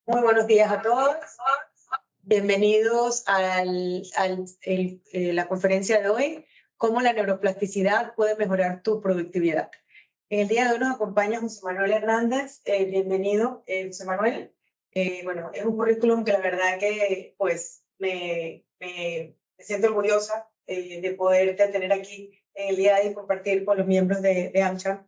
Muy buenos días a todos. Bienvenidos a la conferencia de hoy, cómo la neuroplasticidad puede mejorar tu productividad. En el día de hoy nos acompaña José Manuel Hernández. Bienvenido, José Manuel. Bueno, es un currículum que la verdad que pues me siento orgullosa de poderte tener aquí en el día de hoy y compartir con los miembros de AmCham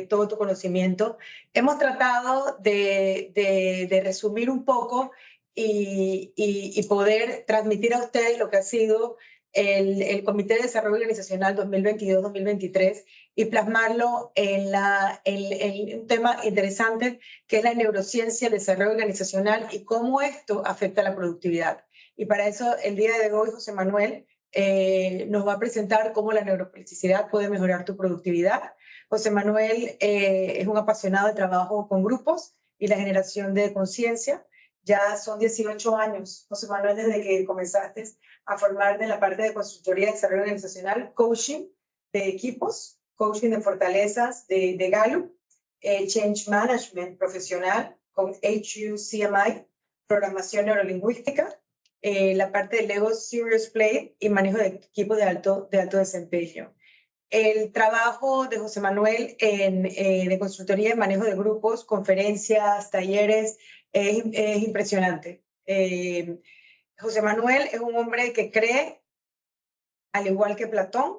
todo tu conocimiento. Hemos tratado de resumir un poco y poder transmitir a ustedes lo que ha sido el Comité de Desarrollo Organizacional 2022-2023 y plasmarlo en un tema interesante que es la neurociencia, el desarrollo organizacional y cómo esto afecta a la productividad. Y para eso el día de hoy José Manuel nos va a presentar cómo la neuroplasticidad puede mejorar tu productividad. José Manuel es un apasionado de trabajo con grupos y la generación de conciencia. Ya son 18 años, José Manuel, desde que comenzaste a formar de la parte de consultoría de desarrollo organizacional, coaching de equipos, coaching de fortalezas de Gallup, change management profesional con HUCMI, programación neurolingüística, la parte de Lego Serious Play y manejo de equipos de alto desempeño. El trabajo de José Manuel de consultoría y manejo de grupos, conferencias, talleres, es impresionante. José Manuel es un hombre que cree, al igual que Platón,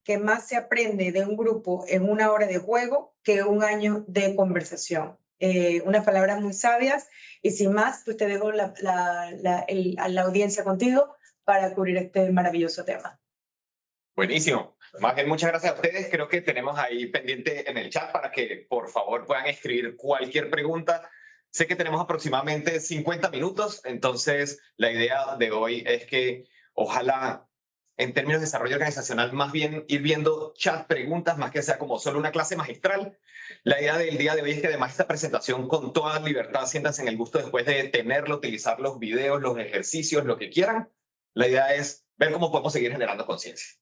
que más se aprende de un grupo en una hora de juego que un año de conversación. Unas palabras muy sabias y sin más, pues te dejo a la audiencia contigo para cubrir este maravilloso tema. Buenísimo. Más bien, muchas gracias a ustedes. Creo que tenemos ahí pendiente en el chat para que por favor puedan escribir cualquier pregunta. Sé que tenemos aproximadamente 50 minutos, entonces la idea de hoy es que ojalá en términos de desarrollo organizacional más bien ir viendo chat preguntas más que sea como solo una clase magistral. La idea del día de hoy es que además esta presentación con toda libertad siéntanse en el gusto después de tenerlo, utilizar los videos, los ejercicios, lo que quieran. La idea es ver cómo podemos seguir generando conciencia.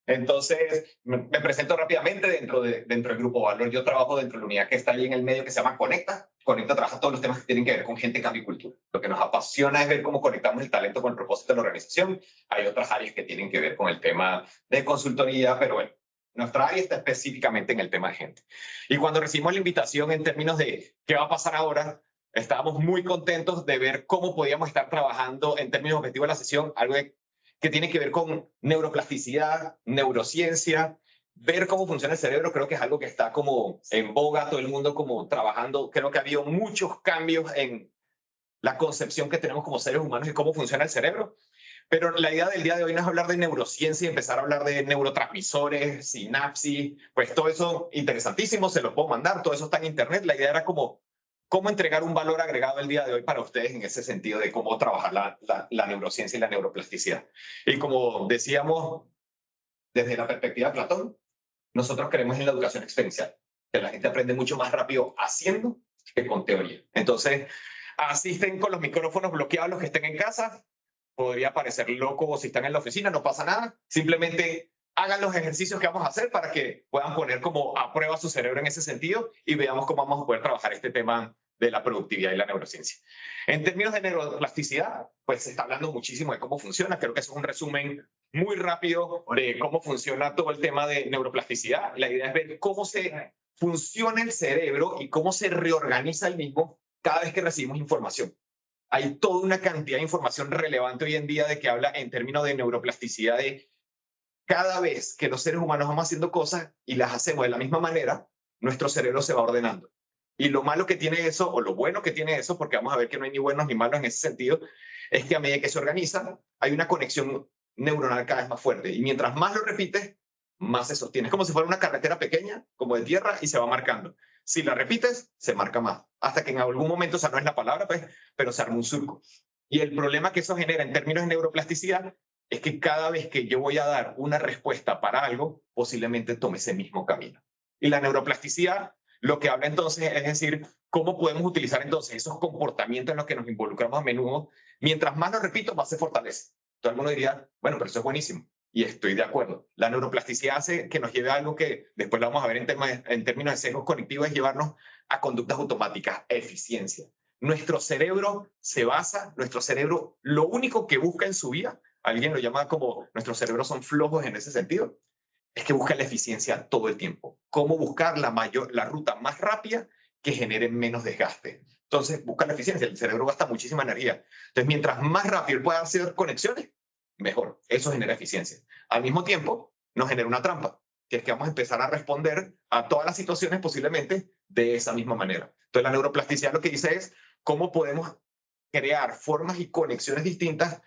Entonces, me presento rápidamente dentro del Grupo Valor. Yo trabajo dentro de la unidad que está ahí en el medio que se llama Conecta. Conecta trabaja todos los temas que tienen que ver con gente, cambio y cultura. Lo que nos apasiona es ver cómo conectamos el talento con el propósito de la organización. Hay otras áreas que tienen que ver con el tema de consultoría, pero bueno, nuestra área está específicamente en el tema de gente. Y cuando recibimos la invitación en términos de qué va a pasar ahora, estábamos muy contentos de ver cómo podíamos estar trabajando en términos objetivos de la sesión, algo que tiene que ver con neuroplasticidad, neurociencia, ver cómo funciona el cerebro. Creo que es algo que está como en boga, todo el mundo como trabajando. Creo que ha habido muchos cambios en la concepción que tenemos como seres humanos de cómo funciona el cerebro. Pero la idea del día de hoy no es hablar de neurociencia y empezar a hablar de neurotransmisores, sinapsis, pues todo eso interesantísimo, se lo puedo mandar, todo eso está en internet. La idea era como cómo entregar un valor agregado el día de hoy para ustedes en ese sentido de cómo trabajar la neurociencia y la neuroplasticidad. Y como decíamos, desde la perspectiva de Platón, nosotros creemos en la educación experiencial, que la gente aprende mucho más rápido haciendo que con teoría. Entonces, asisten con los micrófonos bloqueados los que estén en casa. Podría parecer loco si están en la oficina, no pasa nada. Simplemente hagan los ejercicios que vamos a hacer para que puedan poner como a prueba su cerebro en ese sentido y veamos cómo vamos a poder trabajar este tema de la productividad y la neurociencia. En términos de neuroplasticidad, pues se está hablando muchísimo de cómo funciona. Creo que eso es un resumen muy rápido de cómo funciona todo el tema de neuroplasticidad. La idea es ver cómo se funciona el cerebro y cómo se reorganiza el mismo cada vez que recibimos información. Hay toda una cantidad de información relevante hoy en día de que habla en términos de neuroplasticidad, de cada vez que los seres humanos vamos haciendo cosas y las hacemos de la misma manera, nuestro cerebro se va ordenando. Y lo malo que tiene eso, o lo bueno que tiene eso, porque vamos a ver que no hay ni buenos ni malos en ese sentido, es que a medida que se organiza, hay una conexión neuronal cada vez más fuerte. Y mientras más lo repites, más se sostiene. Es como si fuera una carretera pequeña, como de tierra, y se va marcando. Si la repites, se marca más. Hasta que en algún momento, o sea, no es la palabra, pues, pero se arma un surco. Y el problema que eso genera en términos de neuroplasticidad es que cada vez que yo voy a dar una respuesta para algo, posiblemente tome ese mismo camino. Y la neuroplasticidad lo que habla entonces es decir, cómo podemos utilizar entonces esos comportamientos en los que nos involucramos a menudo. Mientras más lo repito, más se fortalece. Todo el mundo diría, bueno, pero eso es buenísimo. Y estoy de acuerdo. La neuroplasticidad hace que nos lleve a algo que después lo vamos a ver en términos de sesgos cognitivos, es llevarnos a conductas automáticas, eficiencia. nuestro cerebro nuestro cerebro, lo único que busca en su vida, alguien lo llama como nuestros cerebros son flojos en ese sentido, es que busca la eficiencia todo el tiempo. Cómo buscar la ruta más rápida que genere menos desgaste. Entonces, busca la eficiencia. El cerebro gasta muchísima energía. Entonces, mientras más rápido pueda hacer conexiones, mejor. Eso genera eficiencia. Al mismo tiempo, nos genera una trampa, que es que vamos a empezar a responder a todas las situaciones posiblemente de esa misma manera. Entonces, la neuroplasticidad lo que dice es cómo podemos crear formas y conexiones distintas,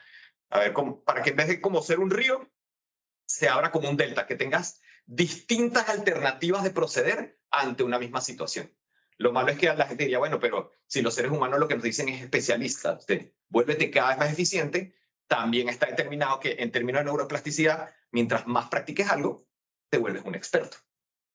a ver, para que en vez de como ser un río, se abra como un delta, que tengas distintas alternativas de proceder ante una misma situación. Lo malo es que la gente diría, bueno, pero si los seres humanos lo que nos dicen es especialistas, vuélvete cada vez más eficiente, también está determinado que en términos de neuroplasticidad, mientras más practiques algo, te vuelves un experto.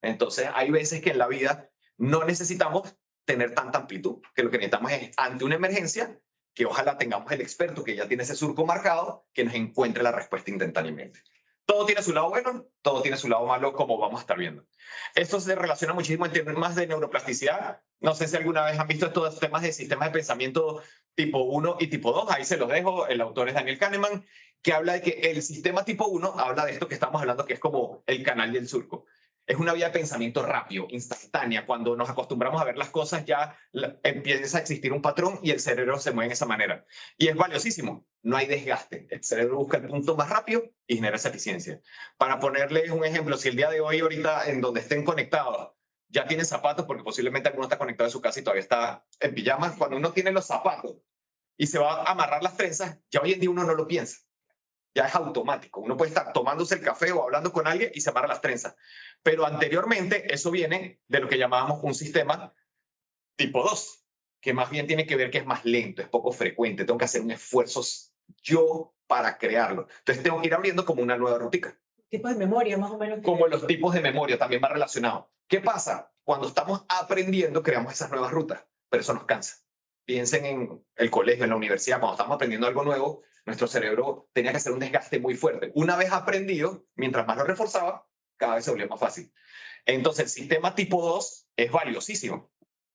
Entonces, hay veces que en la vida no necesitamos tener tanta amplitud, que lo que necesitamos es, ante una emergencia, que ojalá tengamos el experto que ya tiene ese surco marcado, que nos encuentre la respuesta instantáneamente. Todo tiene su lado bueno, todo tiene su lado malo, como vamos a estar viendo. Esto se relaciona muchísimo en temas de neuroplasticidad. No sé si alguna vez han visto estos temas de sistemas de pensamiento tipo 1 y tipo 2. Ahí se los dejo. El autor es Daniel Kahneman, que habla de que el sistema tipo 1 habla de esto que estamos hablando, que es como el canal del surco. Es una vía de pensamiento rápido, instantánea. Cuando nos acostumbramos a ver las cosas, ya empieza a existir un patrón y el cerebro se mueve de esa manera. Y es valiosísimo. No hay desgaste. El cerebro busca el punto más rápido y genera esa eficiencia. Para ponerles un ejemplo, si el día de hoy, ahorita, en donde estén conectados, ya tienen zapatos, porque posiblemente alguno está conectado en su casa y todavía está en pijamas, cuando uno tiene los zapatos y se va a amarrar las trenzas, ya hoy en día uno no lo piensa. Ya es automático. Uno puede estar tomándose el café o hablando con alguien y se amarra las trenzas. Pero anteriormente eso viene de lo que llamábamos un sistema tipo 2, que más bien tiene que ver que es más lento, es poco frecuente, tengo que hacer un esfuerzo yo para crearlo. Entonces tengo que ir abriendo como una nueva rutica. Tipos de memoria, más o menos. Como los tipos de memoria también va relacionado. ¿Qué pasa? Cuando estamos aprendiendo, creamos esas nuevas rutas, pero eso nos cansa. Piensen en el colegio, en la universidad, cuando estamos aprendiendo algo nuevo, nuestro cerebro tenía que hacer un desgaste muy fuerte. Una vez aprendido, mientras más lo reforzaba, cada vez se volvía más fácil. Entonces, el sistema tipo 2 es valiosísimo.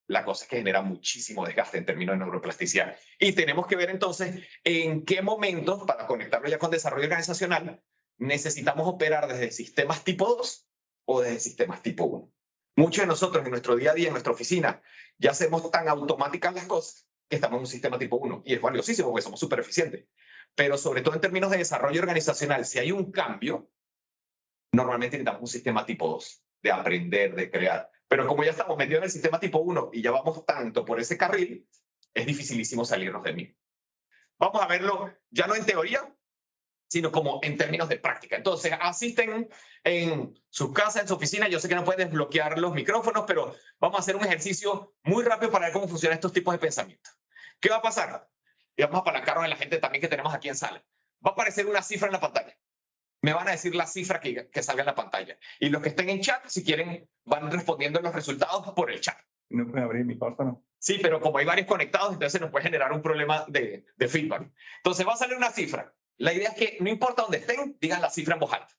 La cosa es que genera muchísimo desgaste en términos de neuroplasticidad. Y tenemos que ver entonces en qué momentos, para conectarlo ya con desarrollo organizacional, necesitamos operar desde sistemas tipo 2 o desde sistemas tipo 1. Muchos de nosotros en nuestro día a día, en nuestra oficina, ya hacemos tan automáticas las cosas que estamos en un sistema tipo 1 y es valiosísimo porque somos súper eficientes. Pero sobre todo en términos de desarrollo organizacional, si hay un cambio, normalmente necesitamos un sistema tipo 2, de aprender, de crear. Pero como ya estamos metidos en el sistema tipo 1 y ya vamos tanto por ese carril, es dificilísimo salirnos de mí. Vamos a verlo ya no en teoría, sino como en términos de práctica. Entonces, asisten en su casa, en su oficina. Yo sé que no pueden desbloquear los micrófonos, pero vamos a hacer un ejercicio muy rápido para ver cómo funcionan estos tipos de pensamiento. ¿Qué va a pasar? Y vamos a apalancarnos en la gente también que tenemos aquí en sala. Va a aparecer una cifra en la pantalla. Me van a decir la cifra que salga en la pantalla. Y los que estén en chat, si quieren, van respondiendo los resultados por el chat. No puede abrir mi micrófono. Sí, pero como hay varios conectados, entonces nos puede generar un problema de feedback. Entonces va a salir una cifra. La idea es que no importa dónde estén, digan la cifra en voz alta.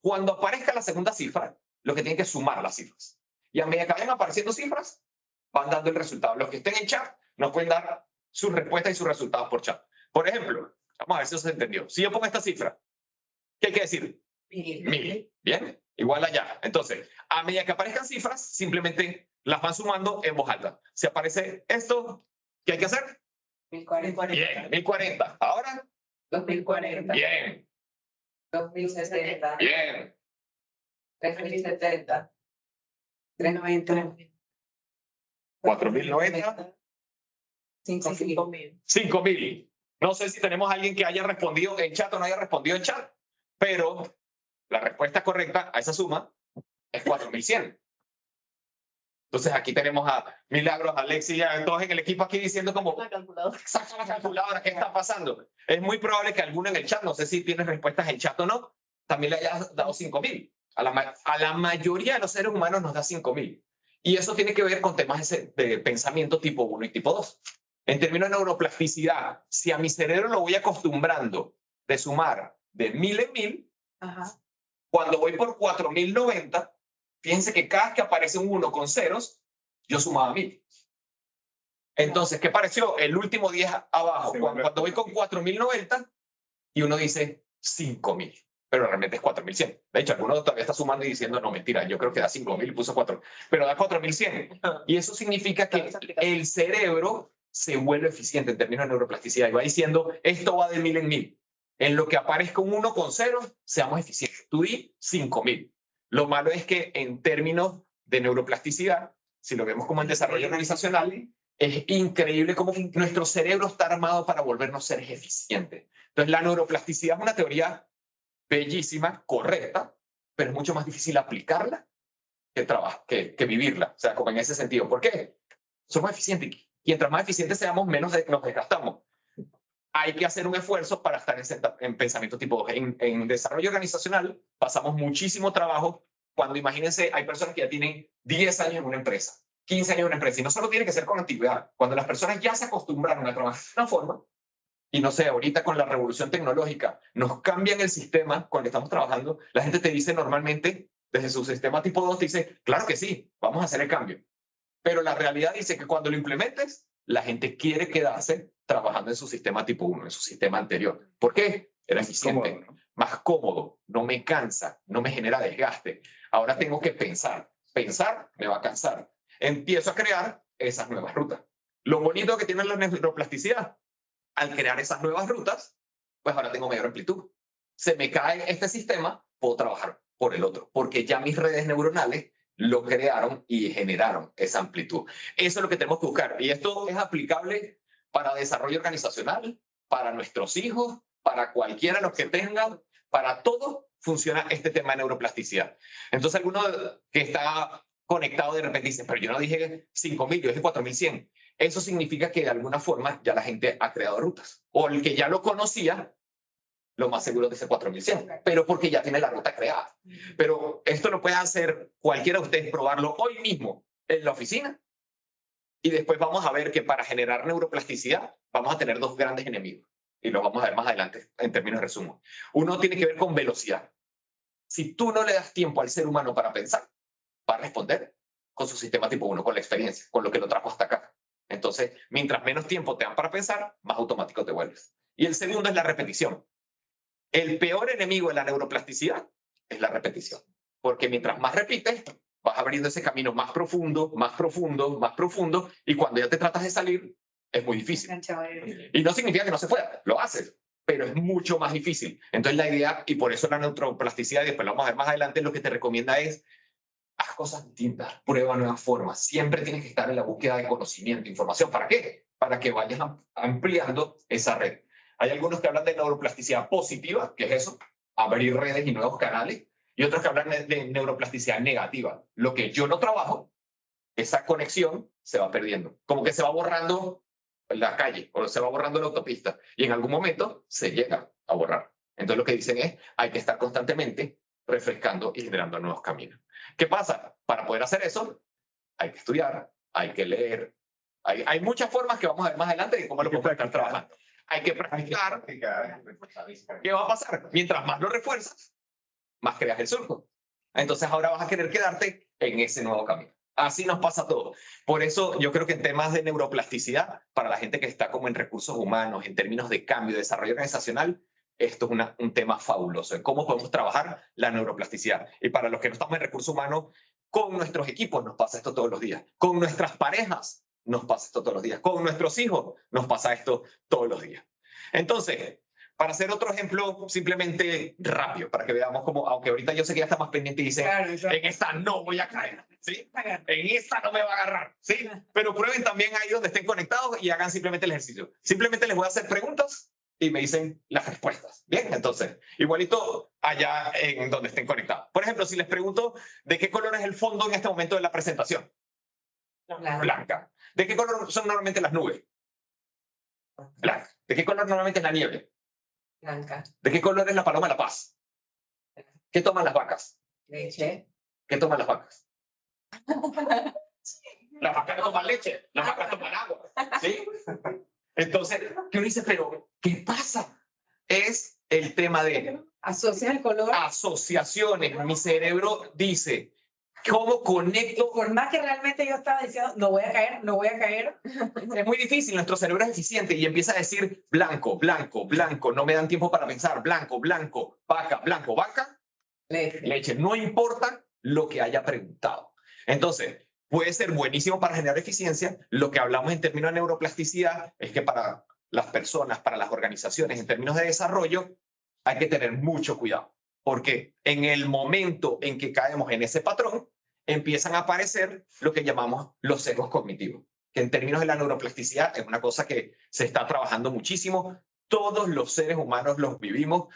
Cuando aparezca la segunda cifra, lo que tienen que es sumar las cifras. Y a medida que vayan apareciendo cifras, van dando el resultado. Los que estén en chat nos pueden dar sus respuestas y sus resultados por chat. Por ejemplo, vamos a ver si eso se entendió. Si yo pongo esta cifra, ¿qué hay que decir? 1000. Bien, igual allá. Entonces, a medida que aparezcan cifras, simplemente las van sumando en voz alta. Si aparece esto, ¿qué hay que hacer? 1040. Bien, 1040. Ahora, 2040. bien, 2060. bien. 3070. 390. 4090. 5000. 5000. No sé si tenemos a alguien que haya respondido en chat o no haya respondido en chat, pero la respuesta correcta a esa suma es 4100. Entonces aquí tenemos a Milagros, a Alexia, a todos en el equipo aquí diciendo como, saca la calculadora, ¿qué está pasando? Es muy probable que alguno en el chat, no sé si tienes respuestas en chat o no, también le haya dado 5000. A la mayoría de los seres humanos nos da 5000. Y eso tiene que ver con temas de pensamiento tipo 1 y tipo 2. En términos de neuroplasticidad, si a mi cerebro lo voy acostumbrando de sumar de 1000 en 1000, Ajá. cuando voy por 4090, fíjense que cada vez que aparece un 1 con ceros, yo sumaba 1000. Entonces, ¿qué pareció? El último 10 abajo, cuando voy con 4090 y uno dice 5000, pero realmente es 4100. De hecho, alguno todavía está sumando y diciendo, no, mentira, yo creo que da 5000 y puso 4, pero da 4100. Y eso significa que el cerebro se vuelve eficiente en términos de neuroplasticidad y va diciendo, esto va de 1000 en 1000. En lo que aparezca un 1 con 0, seamos eficientes. Tú di 5000. Lo malo es que en términos de neuroplasticidad, si lo vemos como en desarrollo organizacional, es increíble cómo nuestro cerebro está armado para volvernos seres eficientes. Entonces, la neuroplasticidad es una teoría bellísima, correcta, pero es mucho más difícil aplicarla que vivirla. O sea, como en ese sentido. ¿Por qué? Somos eficientes. Y mientras más eficientes seamos, menos nos desgastamos. Hay que hacer un esfuerzo para estar en pensamiento tipo 2. En desarrollo organizacional pasamos muchísimo trabajo cuando, imagínense, hay personas que ya tienen 10 años en una empresa, 15 años en una empresa, y no solo tiene que ser con antigüedad. Cuando las personas ya se acostumbraron a trabajar de una forma, y no sé, ahorita con la revolución tecnológica nos cambian el sistema con el que estamos trabajando, la gente te dice normalmente, desde su sistema tipo 2, te dice, claro que sí, vamos a hacer el cambio. Pero la realidad dice que cuando lo implementes, la gente quiere quedarse trabajando en su sistema tipo 1, en su sistema anterior. ¿Por qué? Era eficiente, Cómodo, ¿no? más cómodo, no me cansa, no me genera desgaste. Ahora tengo que pensar. Pensar me va a cansar. Empiezo a crear esas nuevas rutas. Lo bonito que tiene la neuroplasticidad, al crear esas nuevas rutas, pues ahora tengo mayor amplitud. Se me cae este sistema, puedo trabajar por el otro, porque ya mis redes neuronales lo crearon y generaron esa amplitud. Eso es lo que tenemos que buscar. Y esto es aplicable para desarrollo organizacional, para nuestros hijos, para cualquiera de los que tengan, para todo funciona este tema de neuroplasticidad. Entonces, alguno que está conectado de repente dice, pero yo no dije 5000, yo dije 4100. Eso significa que de alguna forma ya la gente ha creado rutas. O el que ya lo conocía, lo más seguro dice 4100, pero porque ya tiene la ruta creada. Pero esto lo puede hacer cualquiera de ustedes, probarlo hoy mismo en la oficina. Y después vamos a ver que para generar neuroplasticidad vamos a tener dos grandes enemigos. Y lo vamos a ver más adelante en términos de resumen. Uno tiene que ver con velocidad. Si tú no le das tiempo al ser humano para pensar, va a responder con su sistema tipo 1, con la experiencia, con lo que lo trajo hasta acá. Entonces, mientras menos tiempo te dan para pensar, más automático te vuelves. Y el segundo es la repetición. El peor enemigo de la neuroplasticidad es la repetición. Porque mientras más repites, vas abriendo ese camino más profundo, más profundo, más profundo, y cuando ya te tratas de salir, es muy difícil. Y no significa que no se pueda, lo haces, pero es mucho más difícil. Entonces la idea, y por eso la neuroplasticidad, y después lo vamos a ver más adelante, lo que te recomienda es haz cosas distintas, prueba nuevas formas. Siempre tienes que estar en la búsqueda de conocimiento, información. ¿Para qué? Para que vayas ampliando esa red. Hay algunos que hablan de neuroplasticidad positiva, que es eso, abrir redes y nuevos canales, y otros que hablan de neuroplasticidad negativa. Lo que yo no trabajo, esa conexión se va perdiendo. Como que se va borrando la calle o se va borrando la autopista y en algún momento se llega a borrar. Entonces lo que dicen es, hay que estar constantemente refrescando y generando nuevos caminos. ¿Qué pasa? Para poder hacer eso, hay que estudiar, hay que leer. Hay muchas formas que vamos a ver más adelante de cómo lo podemos estar trabajando. Hay que practicar. ¿Qué va a pasar? Mientras más lo refuerzas, más creas el surco. Entonces ahora vas a querer quedarte en ese nuevo camino. Así nos pasa todo. Por eso yo creo que en temas de neuroplasticidad, para la gente que está como en recursos humanos, en términos de cambio, de desarrollo organizacional, esto es un tema fabuloso, en cómo podemos trabajar la neuroplasticidad. Y para los que no estamos en recursos humanos, con nuestros equipos nos pasa esto todos los días. Con nuestras parejas nos pasa esto todos los días. Con nuestros hijos nos pasa esto todos los días. Entonces, para hacer otro ejemplo simplemente rápido, para que veamos cómo, aunque ahorita yo sé que ya está más pendiente y dice, claro, en esta no voy a caer, ¿sí? En esta no me va a agarrar, ¿sí? Pero prueben también ahí donde estén conectados y hagan simplemente el ejercicio. Simplemente les voy a hacer preguntas y me dicen las respuestas. Bien, entonces, igualito allá en donde estén conectados. Por ejemplo, si les pregunto de qué color es el fondo en este momento de la presentación. Blanca. ¿De qué color son normalmente las nubes? Blanca. ¿De qué color normalmente es la nieve? Blanca. ¿De qué color es la paloma de la paz? ¿Qué toman las vacas? Leche. ¿Qué toman las vacas? Las vacas no toman leche, las vacas toman agua, ¿sí? Entonces, ¿qué uno dice? Pero, ¿qué pasa? Es el tema de Asocia el color. asociaciones. Mi cerebro dice, ¿Cómo conecto? Por más que realmente yo estaba diciendo, no voy a caer, no voy a caer. Es muy difícil, nuestro cerebro es eficiente y empieza a decir blanco, blanco, blanco, no me dan tiempo para pensar, blanco, blanco, blanco, vaca, leche. No importa lo que haya preguntado. Entonces, puede ser buenísimo para generar eficiencia. Lo que hablamos en términos de neuroplasticidad es que para las personas, para las organizaciones, en términos de desarrollo, hay que tener mucho cuidado. Porque en el momento en que caemos en ese patrón, empiezan a aparecer lo que llamamos los sesgos cognitivos, que en términos de la neuroplasticidad es una cosa que se está trabajando muchísimo. Todos los seres humanos los vivimos.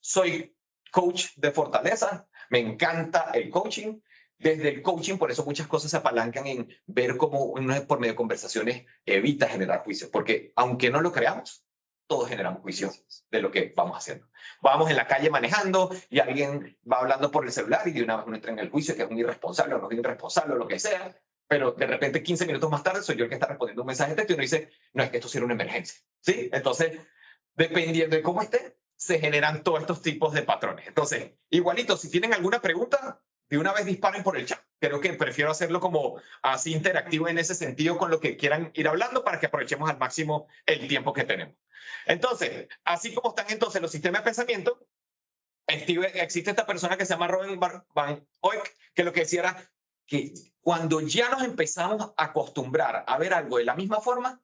Soy coach de fortaleza, me encanta el coaching. Desde el coaching, por eso muchas cosas se apalancan en ver cómo uno por medio de conversaciones evita generar juicios, porque aunque no lo creamos, todos generamos juicios de lo que vamos haciendo. Vamos en la calle manejando y alguien va hablando por el celular y de una vez uno entra en el juicio que es un irresponsable o no es un irresponsable o lo que sea, pero de repente 15 minutos más tarde soy yo el que está respondiendo un mensaje de texto y uno dice, no, es que esto sí era una emergencia. ¿Sí? Entonces, dependiendo de cómo esté, se generan todos estos tipos de patrones. Entonces, igualito, si tienen alguna pregunta, de una vez disparen por el chat. Creo que prefiero hacerlo como así interactivo en ese sentido con lo que quieran ir hablando para que aprovechemos al máximo el tiempo que tenemos. Entonces, así como están entonces los sistemas de pensamiento, existe esta persona que se llama Robin Van Oyck, que lo que decía era que cuando ya nos empezamos a acostumbrar a ver algo de la misma forma,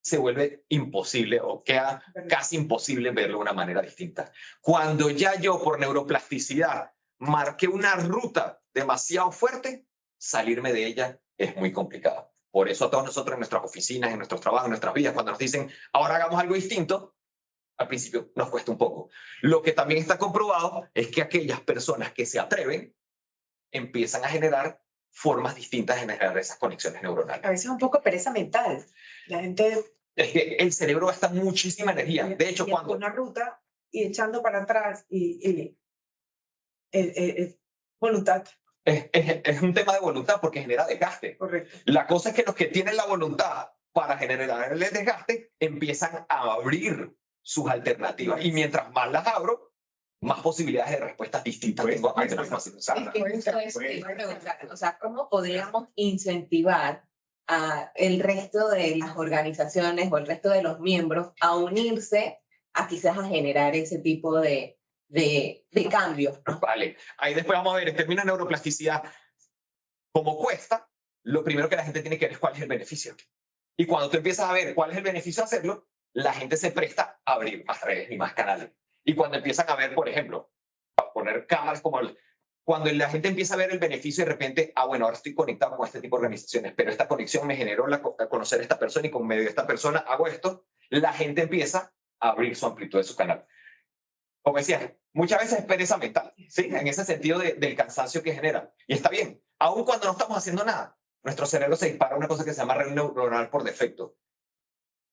se vuelve imposible o queda casi imposible verlo de una manera distinta. Cuando ya yo por neuroplasticidad marqué una ruta demasiado fuerte, salirme de ella es muy complicado. Por eso a todos nosotros en nuestras oficinas, en nuestros trabajos, en nuestras vidas, cuando nos dicen, ahora hagamos algo distinto, al principio nos cuesta un poco. Lo que también está comprobado es que aquellas personas que se atreven empiezan a generar formas distintas de generar esas conexiones neuronales. A veces es un poco pereza mental. La gente... Es que el cerebro gasta muchísima energía. De hecho, cuando... una ruta y echando para atrás voluntad. Es un tema de voluntad porque genera desgaste. Correcto. La cosa es que los que tienen la voluntad para generar el desgaste empiezan a abrir sus alternativas. Y mientras más las abro, más posibilidades de respuestas distintas tengo a la misma situación. Es que justo eso te iba a preguntar, o sea, ¿cómo podríamos incentivar a el resto de las organizaciones o el resto de los miembros a unirse a quizás a generar ese tipo de cambios? Vale, ahí después vamos a ver en términos de neuroplasticidad cómo cuesta. Lo primero que la gente tiene que ver es cuál es el beneficio. Y cuando tú empiezas a ver cuál es el beneficio de hacerlo, la gente se presta a abrir más redes y más canales. Y cuando empiezan a ver, por ejemplo, a poner cámaras como cuando la gente empieza a ver el beneficio de repente, bueno, ahora estoy conectado con este tipo de organizaciones, pero esta conexión me generó conocer a esta persona y con medio de esta persona hago esto, la gente empieza a abrir su amplitud de su canal. Como decía, muchas veces es pereza mental, ¿sí? En ese sentido del cansancio que genera. Y está bien, aun cuando no estamos haciendo nada, nuestro cerebro se dispara una cosa que se llama red neuronal por defecto.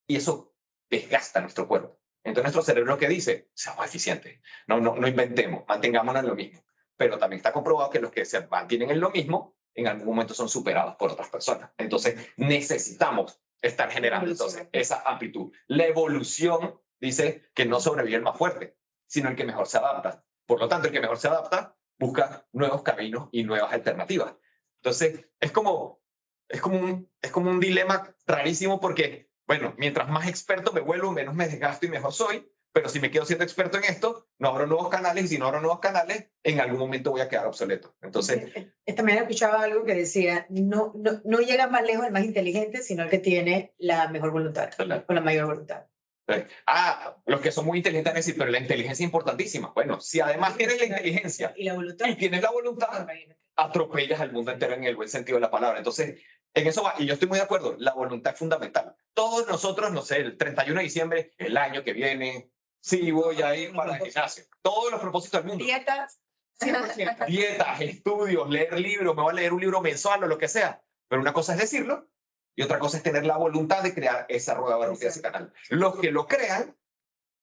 Y eso desgasta nuestro cuerpo. Entonces nuestro cerebro lo que dice, seamos eficientes, no inventemos, mantengámonos en lo mismo. Pero también está comprobado que los que se mantienen en lo mismo, en algún momento son superados por otras personas. Entonces necesitamos estar generando entonces, esa amplitud. La evolución dice que no sobrevive el más fuerte, sino el que mejor se adapta. Por lo tanto, el que mejor se adapta busca nuevos caminos y nuevas alternativas. Entonces, es como un dilema rarísimo porque, bueno, mientras más experto me vuelvo, menos me desgasto y mejor soy, pero si me quedo siendo experto en esto, no abro nuevos canales y si no abro nuevos canales, en algún momento voy a quedar obsoleto. Entonces, esta mañana escuchaba algo que decía, no llega más lejos el más inteligente, sino el que tiene la mejor voluntad, o la mayor voluntad. Los que son muy inteligentes van a decir, pero la inteligencia es importantísima. Bueno, si además tienes la inteligencia y la voluntad, y tienes la voluntad, atropellas al mundo entero en el buen sentido de la palabra. Entonces, en eso va, y yo estoy muy de acuerdo, la voluntad es fundamental. Todos nosotros, no sé, el 31 de diciembre, el año que viene, sí, voy a ir para el gimnasio. Todos los propósitos del mundo. Dietas, 100%. Dietas, estudios, leer libros, me voy a leer un libro mensual o lo que sea. Pero una cosa es decirlo y otra cosa es tener la voluntad de crear esa rueda barroca, ese canal. Los que lo crean,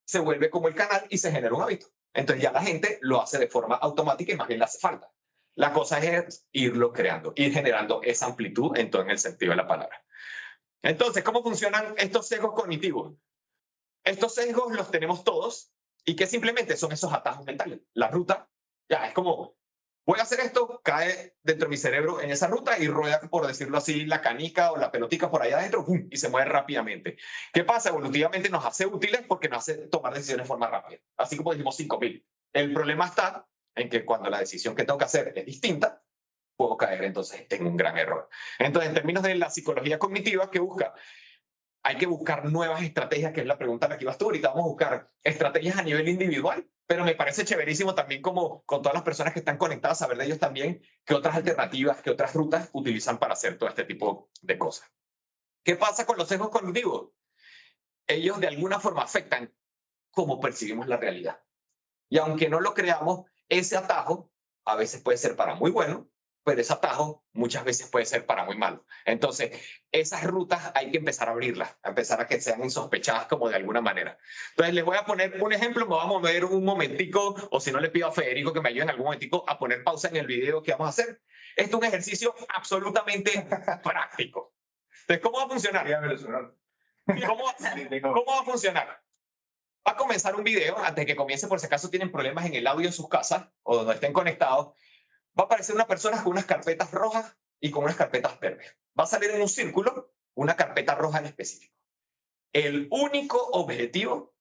se vuelve como el canal y se genera un hábito. Entonces ya la gente lo hace de forma automática y más bien le hace falta. La cosa es irlo creando, ir generando esa amplitud en todo en el sentido de la palabra. Entonces, ¿cómo funcionan estos sesgos cognitivos? Estos sesgos los tenemos todos y que simplemente son esos atajos mentales. La ruta, ya es como Voy a hacer esto, cae dentro de mi cerebro en esa ruta y rueda, por decirlo así, la canica o la pelotica por allá adentro, ¡pum!, y se mueve rápidamente. ¿Qué pasa? Evolutivamente nos hace útiles porque nos hace tomar decisiones de forma rápida. Así como dijimos 5000. El problema está en que cuando la decisión que tengo que hacer es distinta, puedo caer entonces en un gran error. Entonces, en términos de la psicología cognitiva, ¿qué busca? Hay que buscar nuevas estrategias, que es la pregunta a la que ibas tú ahorita. Vamos a buscar estrategias a nivel individual, pero me parece chéverísimo también como con todas las personas que están conectadas, saber de ellos también qué otras alternativas, qué otras rutas utilizan para hacer todo este tipo de cosas. ¿Qué pasa con los sesgos cognitivos? Ellos de alguna forma afectan cómo percibimos la realidad. Y aunque no lo creamos, ese atajo a veces puede ser para muy bueno, pero ese atajo muchas veces puede ser para muy malo. Entonces, esas rutas hay que empezar a abrirlas, a empezar a que sean insospechadas como de alguna manera. Entonces, les voy a poner un ejemplo, me vamos a mover un momentico, o si no le pido a Federico que me ayude en algún momentico a poner pausa en el video que vamos a hacer. Esto es un ejercicio absolutamente práctico. Entonces, ¿cómo va a funcionar? ¿Cómo va a funcionar? Va a comenzar un video, antes de que comience, por si acaso tienen problemas en el audio en sus casas o donde estén conectados, va a aparecer una persona con unas carpetas rojas y con unas carpetas verdes. Va a salir en un círculo una carpeta roja en específico. El único objetivo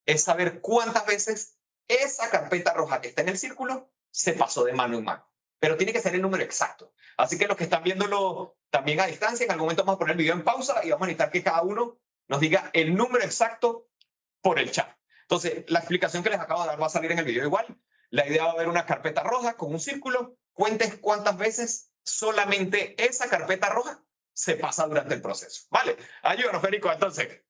es saber cuántas veces esa carpeta roja que está en el círculo se pasó de mano en mano. Pero tiene que ser el número exacto. Así que los que están viéndolo también a distancia, en algún momento vamos a poner el video en pausa y vamos a necesitar que cada uno nos diga el número exacto por el chat. Entonces, la explicación que les acabo de dar va a salir en el video igual. La idea va a haber una carpeta roja con un círculo. Cuentes cuántas veces solamente esa carpeta roja se pasa durante el proceso. ¿Vale? Ayúdanos, Federico, entonces.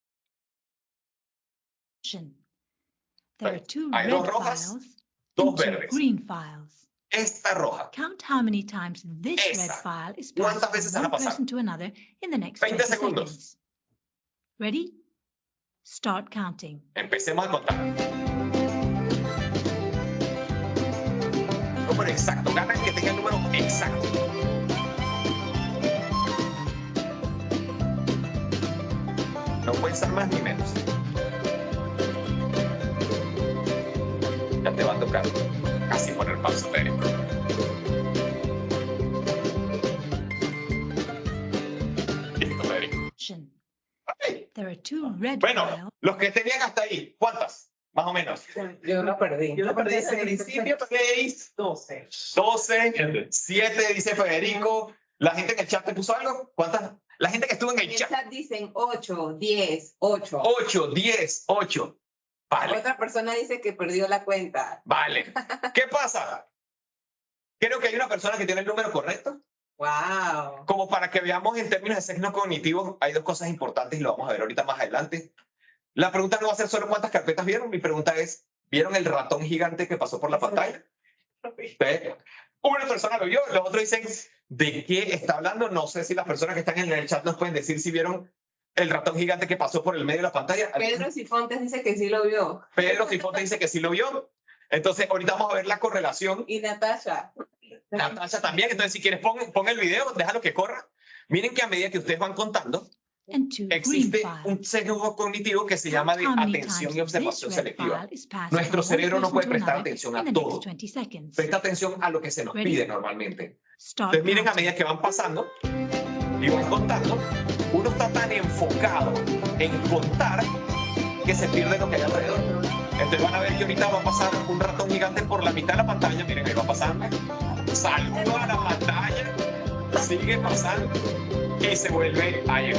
There are two Hay red dos rojas, files dos and two verdes. green files. Esta roja. Count how many times this red Esa. file is ¿Cuántas passed veces se from van a one pasar? person to another in the next 20 20 segundos. seconds. Ready? Start counting. Empecemos a contar. Número exacto. Gana el que tenga el número exacto. No puede ser más ni menos. Ya te va a tocar casi poner pausa, Federico. Listo, Federico. Ok. There are two red Bueno, files. los que tenían hasta ahí, ¿cuántas? Más o menos. Yo lo perdí. Yo lo perdí desde el principio. 6, 12. 12, 7, dice Federico. ¿La gente en el chat te puso algo? ¿Cuántas? La gente que estuvo en En el el chat. chat dicen 8, 10, 8. 8, 10, 8. Vale, Otra persona dice que perdió la cuenta. vale. ¿Qué pasa? Creo que hay una persona que tiene el número correcto. Wow. Como para que veamos en términos de sesgo cognitivo, hay dos cosas importantes y lo vamos a ver ahorita más adelante. La pregunta no va a ser solo cuántas carpetas vieron. Mi pregunta es, ¿vieron el ratón gigante que pasó por la pantalla? Una persona lo vio, los otros dicen, ¿de qué está hablando? No sé si las personas que están en el chat nos pueden decir si vieron el ratón gigante que pasó por el medio de la pantalla. Pedro Cifontes dice que sí lo vio. Pedro Cifonte dice que sí lo vio. Entonces, ahorita vamos a ver la correlación. Y Natasha. Natasha también. Entonces, si quieres, pon el video, déjalo que corra. Miren que a medida que ustedes van contando, And two green existe files. un sesgo cognitivo que se llama de Count how many atención y times observación this red selectiva. file is passed Nuestro from one cerebro no person puede to prestar another atención in a the todo. next 20 seconds. Presta atención a lo que se nos Ready? pide normalmente. Start Entonces, miren a counting. medida que van pasando y van contando, uno está tan enfocado en contar que se pierde lo que hay alrededor. Entonces van a ver que ahorita va a pasar un ratón gigante por la mitad de la pantalla. Miren, ahí va pasando. Saluda a la pantalla, sigue pasando y se vuelve a ir.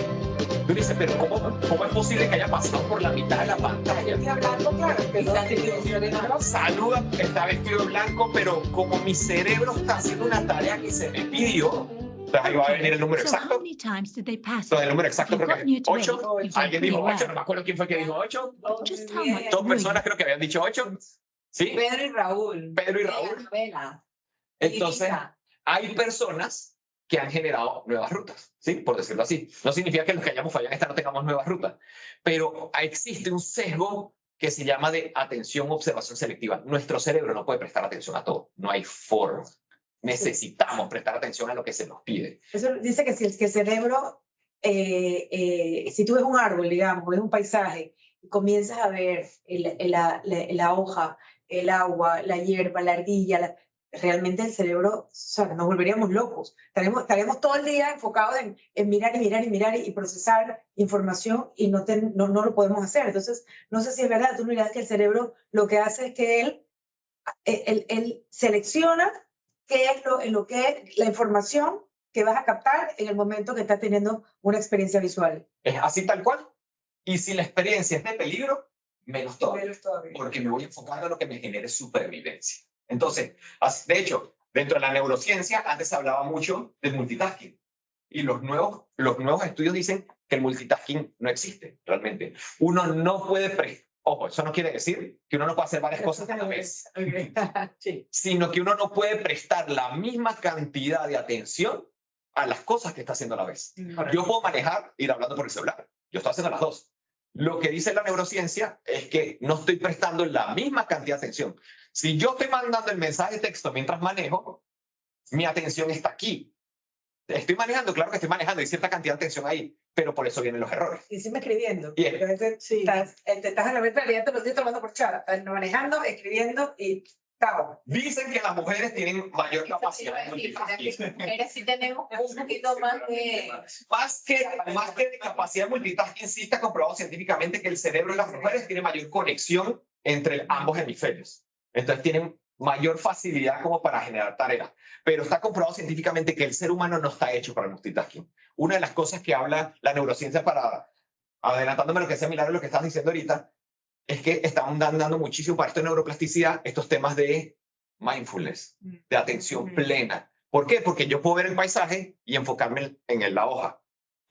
Tú dices, pero ¿cómo es posible que haya pasado por la mitad de la pantalla? Estoy hablando, claro, que Está diciendo, Saluda, está vestido de blanco, pero como mi cerebro está haciendo una tarea que se me pidió, entonces ahí va a venir el número So how exacto. many times did they pass Entonces el it? número If exacto you've creo gotten que you es to 8. eight, you've done Alguien pretty dijo 8, no well. me acuerdo quién fue que dijo 8. Just how much Dos were personas you? creo que habían dicho 8. ¿Sí? Pedro y Raúl. Pedro y Raúl. Vela. Entonces, hay personas que han generado nuevas rutas, ¿sí? Por decirlo así. No significa que los que hayamos fallado en esta no tengamos nuevas rutas, pero existe un sesgo que se llama de atención, observación selectiva. Nuestro cerebro no puede prestar atención a todo. No hay forma. Necesitamos prestar atención a lo que se nos pide. Eso dice que si el cerebro, si tú ves un árbol, digamos, ves un paisaje, y comienzas a ver la hoja, el agua, la hierba, la ardilla, realmente el cerebro, o sea, nos volveríamos locos. Estaremos todo el día enfocados en mirar y mirar y mirar y procesar información y no lo podemos hacer. Entonces, no sé si es verdad, tú miras que el cerebro lo que hace es que él selecciona qué es la información que vas a captar en el momento que estás teniendo una experiencia visual. Es así tal cual. Y si la experiencia es de peligro, menos todavía. Menos todavía. Porque me voy enfocando en lo que me genere supervivencia. Entonces, de hecho, dentro de la neurociencia, antes se hablaba mucho del multitasking. Y los nuevos estudios dicen que el multitasking no existe realmente. Uno no puede... Ojo, eso no quiere decir que uno no pueda hacer varias cosas a la vez. Sí. Sino que uno no puede prestar la misma cantidad de atención a las cosas que está haciendo a la vez. Yo puedo manejar, ir hablando por el celular. Yo estoy haciendo las dos. Lo que dice la neurociencia es que no estoy prestando la misma cantidad de atención. Si yo estoy mandando el mensaje de texto mientras manejo, mi atención está aquí. Estoy manejando, claro que estoy manejando, hay cierta cantidad de atención ahí, pero por eso vienen los errores. Y encima escribiendo. Bien. Porque a veces estás en la mente, ya te lo estoy tomando por chat. Estás manejando, escribiendo y ¡tao! Dicen que las mujeres tienen mayor capacidad de multitasking. Mujeres sí tenemos un poquito más de... Más que de capacidad de multitasking, sí está comprobado científicamente que el cerebro de las mujeres tiene mayor conexión entre ambos hemisferios. Entonces tienen mayor facilidad como para generar tareas. Pero está comprobado científicamente que el ser humano no está hecho para el multitasking. Una de las cosas que habla la neurociencia, adelantándome lo que sea Milagro, lo que estás diciendo ahorita, es que están dando muchísimo para esto de neuroplasticidad, estos temas de mindfulness, de atención plena. ¿Por qué? Porque yo puedo ver el paisaje y enfocarme en la hoja.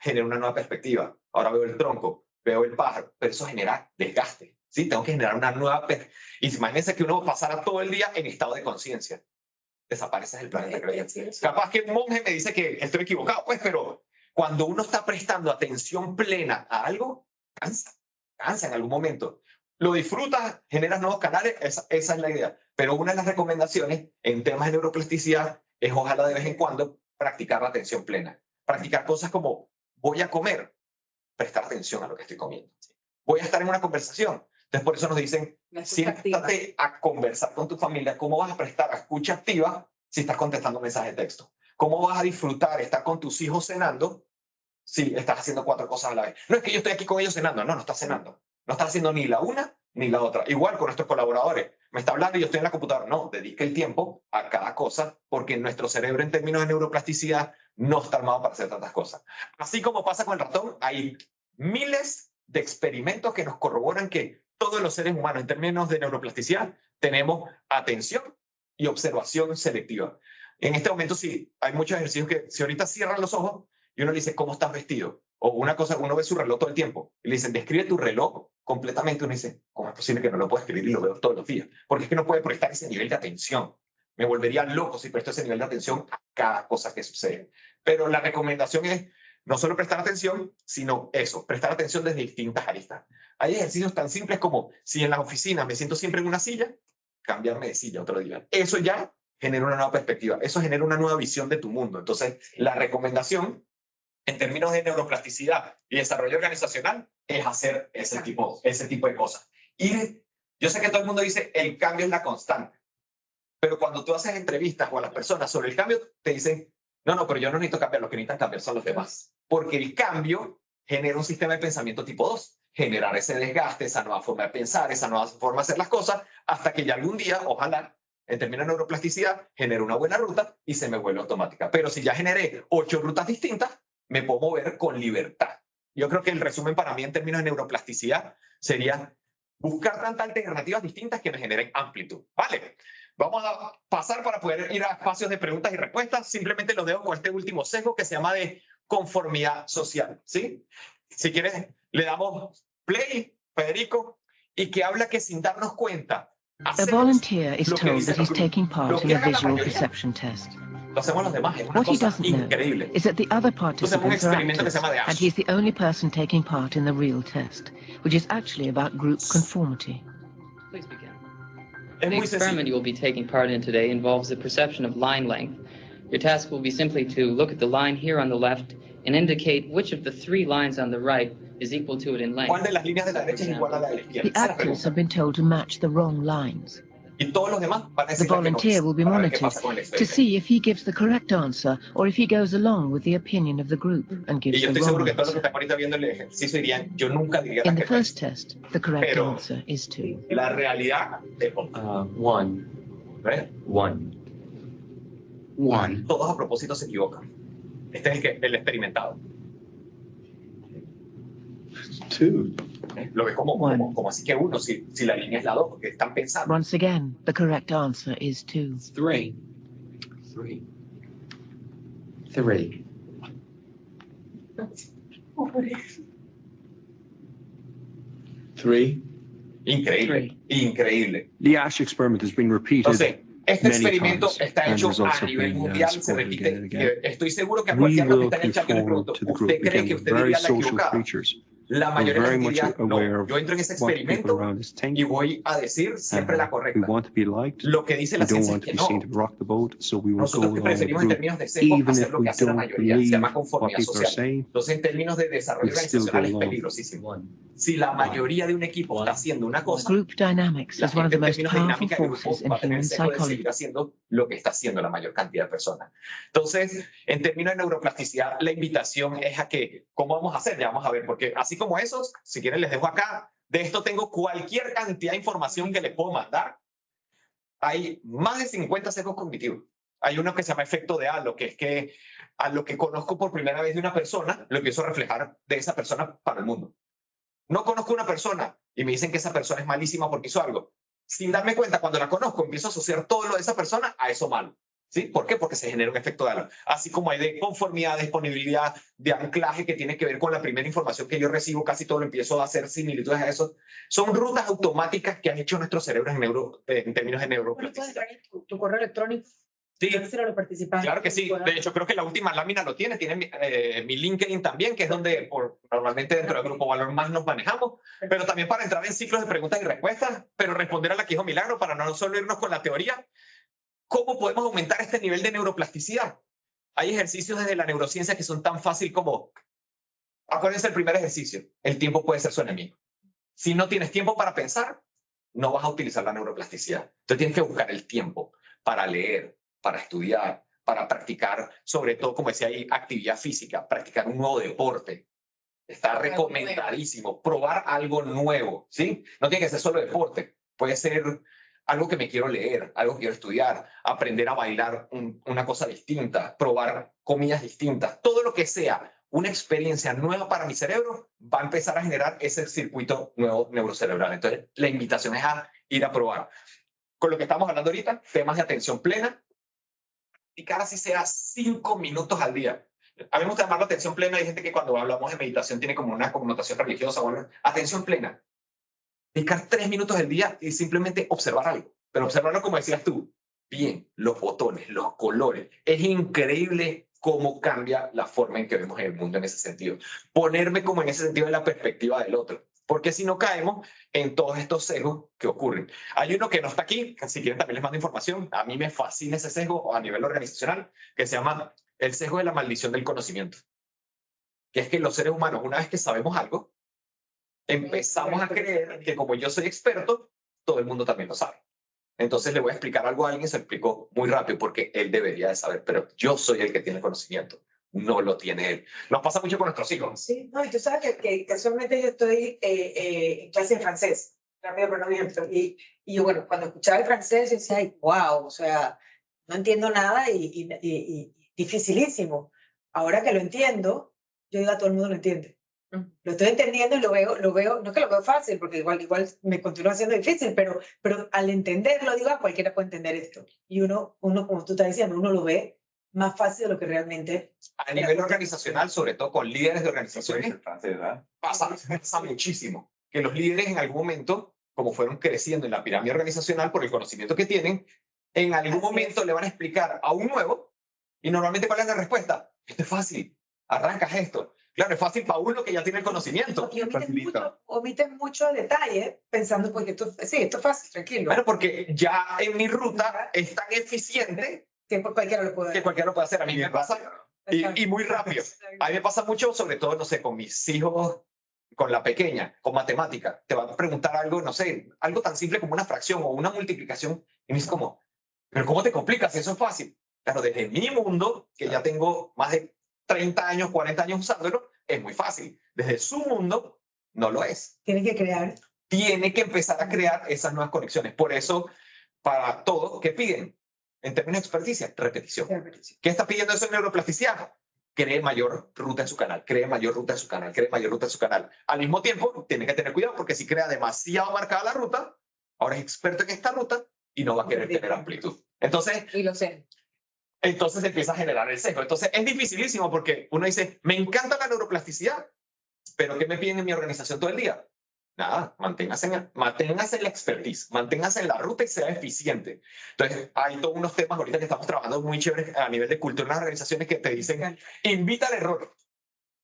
Genera una nueva perspectiva. Ahora veo el tronco, veo el pájaro, pero eso genera desgaste. ¿Sí? Tengo que generar una nueva perspectiva. Y imagínense que uno pasara todo el día en estado de conciencia. Desapareces del planeta. Capaz que un monje me dice que estoy equivocado, pues, pero cuando uno está prestando atención plena a algo, cansa en algún momento. Lo disfrutas, generas nuevos canales, esa es la idea. Pero una de las recomendaciones en temas de neuroplasticidad es ojalá de vez en cuando practicar la atención plena. Practicar cosas como voy a comer, prestar atención a lo que estoy comiendo. Voy a estar en una conversación. Entonces por eso nos dicen, siéntate a conversar con tu familia. ¿Cómo vas a prestar escucha activa si estás contestando mensajes de texto? ¿Cómo vas a disfrutar estar con tus hijos cenando si estás haciendo 4 cosas a la vez? No es que yo estoy aquí con ellos cenando. No estás cenando. No estás haciendo ni la una ni la otra. Igual con nuestros colaboradores. Me está hablando y yo estoy en la computadora. No, dedique el tiempo a cada cosa porque nuestro cerebro en términos de neuroplasticidad no está armado para hacer tantas cosas. Así como pasa con el ratón, hay miles de experimentos que nos corroboran que todos los seres humanos en términos de neuroplasticidad tenemos atención y observación selectiva. En este momento sí, hay muchos ejercicios que si ahorita cierran los ojos y uno le dice, ¿cómo estás vestido? O una cosa, uno ve su reloj todo el tiempo y le dicen, describe tu reloj completamente. Uno dice, ¿cómo es posible que no lo pueda escribir y lo veo todos los días? Porque es que no puede prestar ese nivel de atención. Me volvería loco si presto ese nivel de atención a cada cosa que sucede. Pero la recomendación es no solo prestar atención, sino eso, prestar atención desde distintas aristas. Hay ejercicios tan simples como si en la oficina me siento siempre en una silla, cambiarme de silla otro día. Eso ya genera una nueva perspectiva, eso genera una nueva visión de tu mundo. Entonces, la recomendación en términos de neuroplasticidad y desarrollo organizacional es hacer ese tipo de cosas. Y yo sé que todo el mundo dice, el cambio es la constante. Pero cuando tú haces entrevistas o a las personas sobre el cambio, te dicen, no, pero yo no necesito cambiar, lo que necesitan cambiar son los demás. Porque el cambio genera un sistema de pensamiento tipo 2, generar ese desgaste, esa nueva forma de pensar, esa nueva forma de hacer las cosas, hasta que ya algún día, ojalá, en términos de neuroplasticidad, genere una buena ruta y se me vuelve automática. Pero si ya generé 8 rutas distintas, me puedo mover con libertad. Yo creo que el resumen para mí en términos de neuroplasticidad sería buscar tantas alternativas distintas que me generen amplitud. ¿Vale? Vamos a pasar para poder ir a espacios de preguntas y respuestas. Simplemente los dejo con este último sesgo que se llama de conformidad social. ¿Sí? Si quieres, le damos play, Federico, y que habla que sin darnos cuenta, A volunteer is told that he's taking part in a visual perception test. Lo hacemos los demás, es una What he cosa doesn't know increíble. is that the other participants are experimento que se actors, llama de and he's the only person taking part in the real test, which is actually about group conformity. Please begin. Es The muy experiment sencillo. you will be taking part in today involves the perception of line length. Your task will be simply to look at the line here on the left and indicate which of the 3 lines on the right is equal to it in length. ¿Cuál de las líneas de la derecha es igual a la de la izquierda? The actors have been told to match the wrong lines. Y todos los demás van a The decir la que no volunteer es, will be para ver qué monitored pasa con el to experimento. see if he gives the correct answer or if he goes along with the opinion of the group and Y gives yo the estoy seguro wrong que todos los que answer. están ahorita viendo el ejercicio dirían, yo nunca diría la In que the no es. first test, the correct Pero- answer is 2. La realidad es otra. One. ¿Ves? One. One. Todos a propósito se equivocan. Este es el experimentado. Two. ¿Eh? Lo ves como así que uno, si la línea es la 2, porque están pensando. Once again, the correct answer is 2. Three. Three. Three. Three. Increíble, increíble. The ASH experiment has been repeated. Entonces, este many experimento times, está and hecho results a have nivel been, mundial, se supported repite. again and again. Estoy seguro que a We cualquiera de los que will está en el chat yo le conform pregunto, to the group. ¿usted cree que Again, usted very diría la social equivocada? creatures. La We're mayoría de la very gente much diría, aware no, of yo entro en ese what people experimento around us think. y voy a decir siempre la We correcta. want to be liked. Lo que dice We la don't ciencia es want to que be no. seen to rock the boat, so we will go Nosotros que along with the preferimos en group, términos de sesgo even hacer if lo we que hace la don't mayoría, se believe llama what conformidad people are social. saying. Entonces, en términos de desarrollo We still organizacional es go along. peligrosísimo. One. Si la mayoría de un equipo está haciendo una cosa, Group dynamics la is one of gente the en most términos de powerful dinámica de grupo forces in va a tener human el sesgo de psychology. seguir haciendo lo que está haciendo la mayor cantidad de personas. Entonces, en términos de neuroplasticidad, la invitación es a que, ¿cómo vamos a hacer? Ya vamos a ver, porque así como esos, si quieren les dejo acá, de esto tengo cualquier cantidad de información que les puedo mandar. Hay más de 50 sesgos cognitivos. Hay uno que se llama efecto de halo, que es que a lo que conozco por primera vez de una persona, lo empiezo a reflejar de esa persona para el mundo. No conozco una persona y me dicen que esa persona es malísima porque hizo algo. Sin darme cuenta, cuando la conozco, empiezo a asociar todo lo de esa persona a eso malo. ¿Sí? ¿Por qué? Porque se genera un efecto de halo. Así como hay de conformidad, disponibilidad, de anclaje que tiene que ver con la primera información que yo recibo, casi todo lo empiezo a hacer similitudes a eso. Son rutas automáticas que han hecho nuestros cerebros en términos de Bueno, puedes neuroplasticidad. dar tu correo electrónico. Sí, A ver si lo participantes claro que sí. puedan- De hecho, creo que la última lámina lo tiene. Tiene mi LinkedIn también, que es donde normalmente dentro del Grupo Valor más nos manejamos. Pero también para entrar en ciclos de preguntas y respuestas, pero responder a la que dijo Milagro para no solo irnos con la teoría. ¿Cómo podemos aumentar este nivel de neuroplasticidad? Hay ejercicios desde la neurociencia que son tan fácil como, acuérdense el primer ejercicio, el tiempo puede ser su enemigo. Si no tienes tiempo para pensar, no vas a utilizar la neuroplasticidad. Entonces tienes que buscar el tiempo para leer, para estudiar, para practicar, sobre todo, como decía ahí, actividad física, practicar un nuevo deporte. Está recomendadísimo. Probar algo nuevo, ¿sí? No tiene que ser solo deporte. Puede ser algo que me quiero leer, algo que quiero estudiar, aprender a bailar una cosa distinta, probar comidas distintas. Todo lo que sea una experiencia nueva para mi cerebro va a empezar a generar ese circuito nuevo neurocerebral. Entonces, la invitación es a ir a probar. Con lo que estamos hablando ahorita, temas de atención plena, y cada si sea 5 minutos al día. A mí me gusta llamar la atención plena. Hay gente que cuando hablamos de meditación tiene como una connotación religiosa. Bueno, atención plena. Dedicar 3 minutos al día y simplemente observar algo. Pero observarlo como decías tú. Bien, los botones, los colores. Es increíble cómo cambia la forma en que vemos el mundo en ese sentido. Ponerme como en ese sentido de la perspectiva del otro. Porque si no caemos en todos estos sesgos que ocurren. Hay uno que no está aquí, que si quieren también les mando información. A mí me fascina ese sesgo a nivel organizacional, que se llama el sesgo de la maldición del conocimiento. Que es que los seres humanos, una vez que sabemos algo, empezamos a creer que como yo soy experto, todo el mundo también lo sabe. Entonces le voy a explicar algo a alguien, se lo explico muy rápido porque él debería de saber, pero yo soy el que tiene el conocimiento, no lo tiene él. Nos pasa mucho con nuestros hijos. Sí, no, y tú sabes que casualmente yo estoy en clase de francés, rápido pero no ejemplo, y yo, bueno, cuando escuchaba el francés, yo decía, ay, wow, o sea, no entiendo nada y dificilísimo. Ahora que lo entiendo, yo digo a todo el mundo lo entiende. Lo estoy entendiendo y lo veo, no es que lo veo fácil, porque igual me continúa siendo difícil, pero al entenderlo, digo, cualquiera puede entender esto. Y uno, como tú estás diciendo, uno lo ve más fácil de lo que realmente... A nivel organizacional, sobre todo con líderes de organizaciones, pasa muchísimo. Que los líderes en algún momento, como fueron creciendo en la pirámide organizacional por el conocimiento que tienen, en algún momento le van a explicar a un nuevo, y normalmente ¿cuál es la respuesta? Esto es fácil, arrancas esto. Claro, es fácil para uno que ya tiene el conocimiento. Y omiten mucho detalle pensando, porque esto es fácil, tranquilo. Bueno, porque ya en mi ruta es tan eficiente que cualquiera lo puede hacer. A mí me pasa, y muy rápido. A mí me pasa mucho, sobre todo, no sé, con mis hijos con la pequeña, con matemática, te va a preguntar algo, no sé, algo tan simple como una fracción o una multiplicación, y me dices como, pero ¿cómo te complicas? Eso es fácil. Claro, desde mi mundo, que ya tengo más de 30 años, 40 años usándolo, es muy fácil. Desde su mundo, no lo es. Tienes que crear. Tiene que empezar a crear esas nuevas conexiones. Por eso, para todo, ¿qué piden? En términos de experticia, repetición. ¿Qué está pidiendo eso en neuroplasticidad? Cree mayor ruta en su canal, cree mayor ruta en su canal, cree mayor ruta en su canal. Al mismo tiempo, tiene que tener cuidado porque si crea demasiado marcada la ruta, ahora es experto en esta ruta y no va a querer tener amplitud. Entonces, Y lo sé. entonces empieza a generar el sesgo. Entonces es dificilísimo porque uno dice, me encanta la neuroplasticidad, pero ¿qué me piden en mi organización todo el día? Nada, manténgase en la expertise, manténgase en la ruta y sea eficiente. Entonces hay todos unos temas ahorita que estamos trabajando muy chéveres a nivel de cultura en las organizaciones que te dicen, invita al error.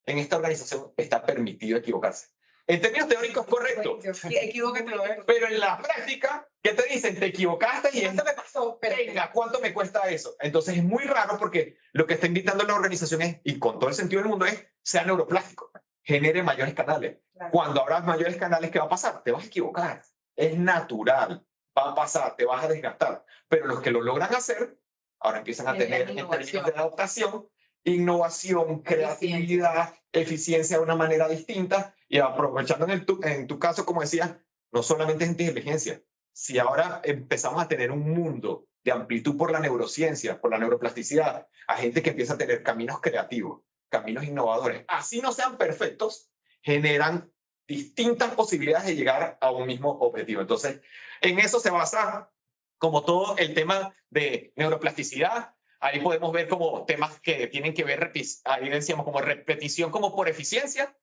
En esta organización está permitido equivocarse. En términos teóricos, correcto. Equivócate, Pero en la práctica, ¿qué te dicen? Te equivocaste y ¿Cuánto me pasó? venga, ¿cuánto me cuesta eso? Entonces es muy raro porque lo que está invitando la organización es, y con todo el sentido del mundo, es sea neuroplástico, genere mayores canales. Claro. Cuando abras mayores canales, ¿qué va a pasar? Te vas a equivocar. Es natural. Va a pasar, te vas a desgastar. Pero los que lo logran hacer, ahora empiezan a tener en términos de adaptación, innovación, creatividad, eficiencia de una manera distinta y aprovechando en tu caso, como decía, no solamente es inteligencia. Si ahora empezamos a tener un mundo de amplitud por la neurociencia, por la neuroplasticidad, a gente que empieza a tener caminos creativos, caminos innovadores, así no sean perfectos, generan distintas posibilidades de llegar a un mismo objetivo. Entonces, en eso se basa como todo el tema de neuroplasticidad. Ahí podemos ver como temas que tienen que ver, ahí decíamos como repetición como por eficiencia